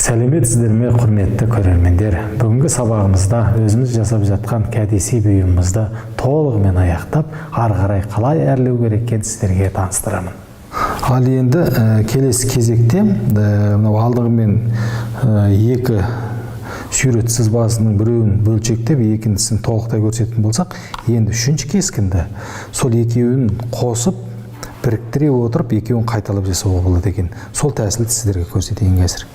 Сәлеметсіздер ме, құрметті көрермендер. Бүгінгі сабағымызда өзіміз жасап жатқан кәдесый бұйымымызды толығымен аяқтап, ары қарай қалай әрлеу керек екенін сіздерге таныстырамын. Ал енді келесі кезекте алдығымен екі сүйрет сызбасының біреуін бөлшектеп, екіншісін толықтай көрсететін болсақ, енді үшінші кескінді сол екеуін қосып, біріктіре отырып, екеуін қайталап жасауға болады екен. Сол тәсілді сіздерге көрсетейін қазір.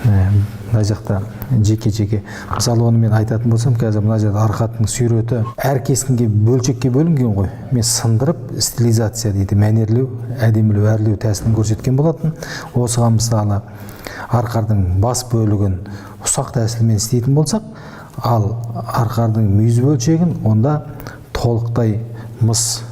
Мына жақта жеке-жеке, мысалы оны мен айтатын болсам, қазір мына жерде арқаттың сүйреті әр кескінге бөлшекке бөлінген ғой. Мен сындырып, стилизация дейді, мәнерлеу, әдемілеу, әрлеу тәсілін көрсеткен болатын. Осыған мысалы арқардың бас бөлігін ұсақ тәсілмен істейтін болсақ, ал арқардың мүйіз бөлшегін онда толықтай мыс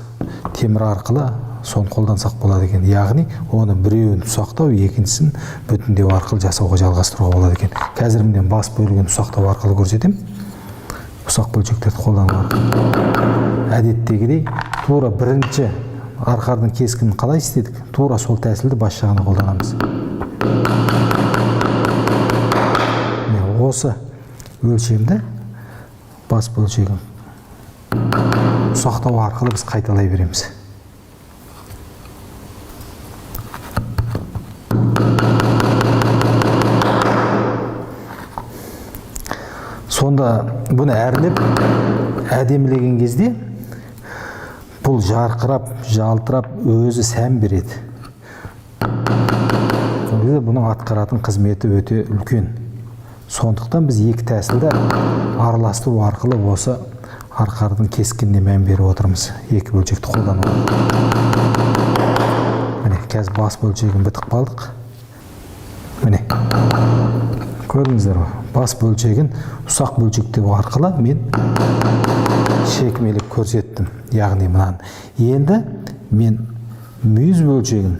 темір арқылы соны қолдансақ болады екен. Яғни оны біреуін ұсақтау, екіншісін бүтіндеу арқылы жасауға жалғастыруға болады екен. Қазір мен бас бөлігін ұсақтау арқылы көрсетем. Ұсақ бөлшектерді қолданған. Әдеттегідей тура бірінші арқардың кескінін қалай істедік? Тура сол тәсілді бас жағына қолданамыз. Осы өлшемді бас бөлшегін ұсақтау арқылы біз қайталай береміз. Сонда бұны әрлеп, әдемілеген кезде бұл жарқырап, жалтырап, өзі сән береді. Бұның атқаратын қызметі өте үлкен. Сондықтан біз екі тәсілді араластыру арқылы осы арқардың кескініне мән беріп отырмыз. Екі бөлшекті қолдану. Міне, қазір бас бөлшегін бітіп қалдық. Міне, көрдіңіздер ғой, бас бөлшегін ұсақ бөлшектеу арқылы мен шекмелік көрсеттім. Яғни мұнан. Енді мен мүйіз бөлшегін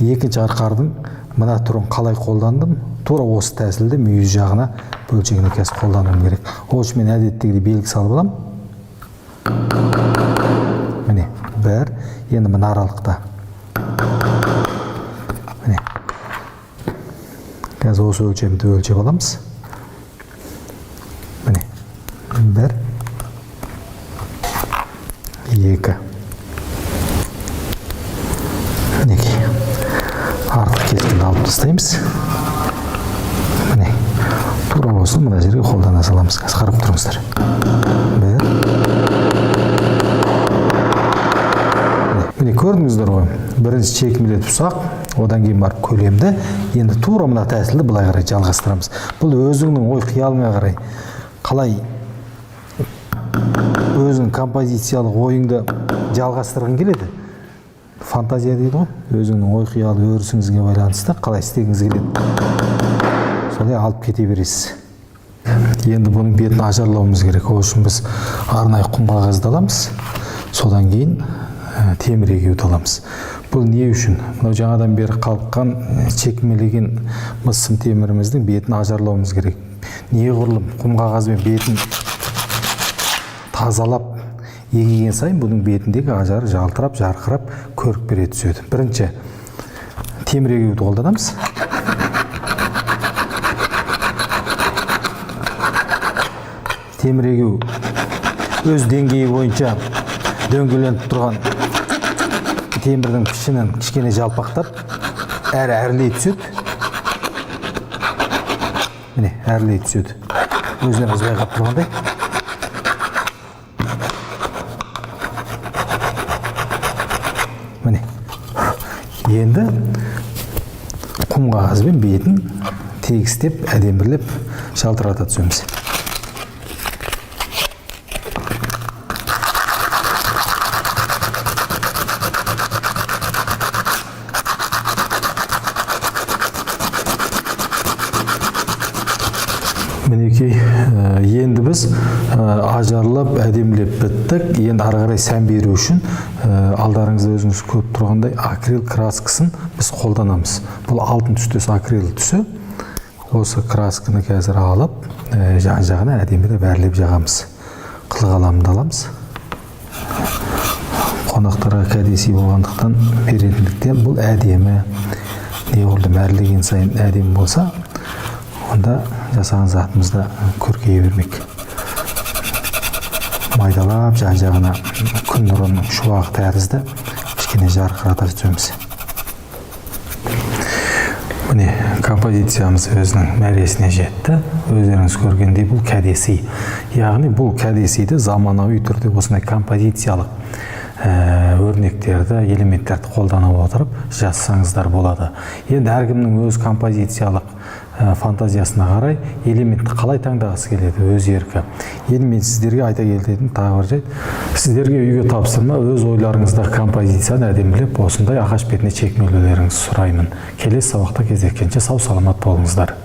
екінші арқардың мына түрін қалай қолдандым? Тура осы тәсілді мүйіз жағына бөлшегіне қазір қолдануым керек. Ол үшін мен әдеттегідей белгі салып аламын. Міне, бір, енді мына аралықта. Міне. Қазір осы өлшемді өлшеп аламыз. Міне, бір, екі. Мінекей. Артық кескінді алып тастаймыз. Міне, тура осы мына жерге қолдана саламыз. Қазір қарап тұрыңыздар. Бір. Міне, көрдіңіздер ғой. Бірінші чекмелетіп ұсақ, одан кейін барып көлемді. Енді тура мына тәсілді былай қарай жалғастырамыз. Бұл өзіңнің ой қиялыңа қарай қалай өзің композициялық ойыңды жалғастырғың келеді. Фантазия дейді ғой, өзіңнің ой қиялы өрісіңізге байланысты қалай істегіңіз келеді. Солай алып кете бересіз. Енді бұның бетін ажарлауымыз керек. Ол үшін біз арнайы құм қағазды аламыз. Содан кейін темір егеуді аламыз. Бұл не үшін? Мынау жаңадан бері қалқан чекмелеген мыс сым теміріміздің бетін ажарлауымыз керек. Неғұрлым құм қағазбен бетін тазалап егеген сайын бұның бетіндегі ажары жалтырап, жарқырап, көрік бере түседі. Бірінші темір егеуді қолданамыз. Темір егеу өз деңгейі бойынша дөңгеленіп тұрған темірдің пішінін кішкене жалпақтап, әрі әрлей түседі. Міне, әрлей түседі. Өзінен өзбай қап тұрғандай. Міне, енді құм қағазбен бетін тегістеп, әдемірлеп, жалтырата түсеміз. Мінекей, енді біз ажарлап, әдемілеп біттік. Енді ары қарай сән беру үшін алдарыңызда өзіңіз көріп тұрғандай акрил краскасын біз қолданамыз. Бұл алтын түстес акрил түсі. осы красканы қазір алып, жан-жағына әдемі бәрлеп жағамыз. Қылғаламды аламыз. Қонақтарға кәдесый болғандықтан беретіндіктен бұл әдемі не болды, мәрлеген сайын әдемі болса, онда жасаған затымыз да көркейе бермек. Майдалап жан-жағына күн нұрының шуағы тәрізді кішкене жарқырата түсеміз. Міне композициямыз өзінің мәресіне жетті. Өздеріңіз көргендей бұл кәдесый. Яғни бұл кәдесейді заманауи түрде осындай композициялық өрнектерді, элементтерді қолдана отырып жазсаңыздар болады. Енді әркімнің өз композициялық фантазиясына қарай элементті қалай таңдағысы келеді, өз еркі. Енді мен сіздерге айта келетін тағы бір жайт, сіздерге үйге тапсырма өз ойларыңыздағы композицияны әдемілеп осындай ағаш бетіне чекмелеулеріңізді сұраймын. Келесі сабақта кездескенше сау саламат болыңыздар.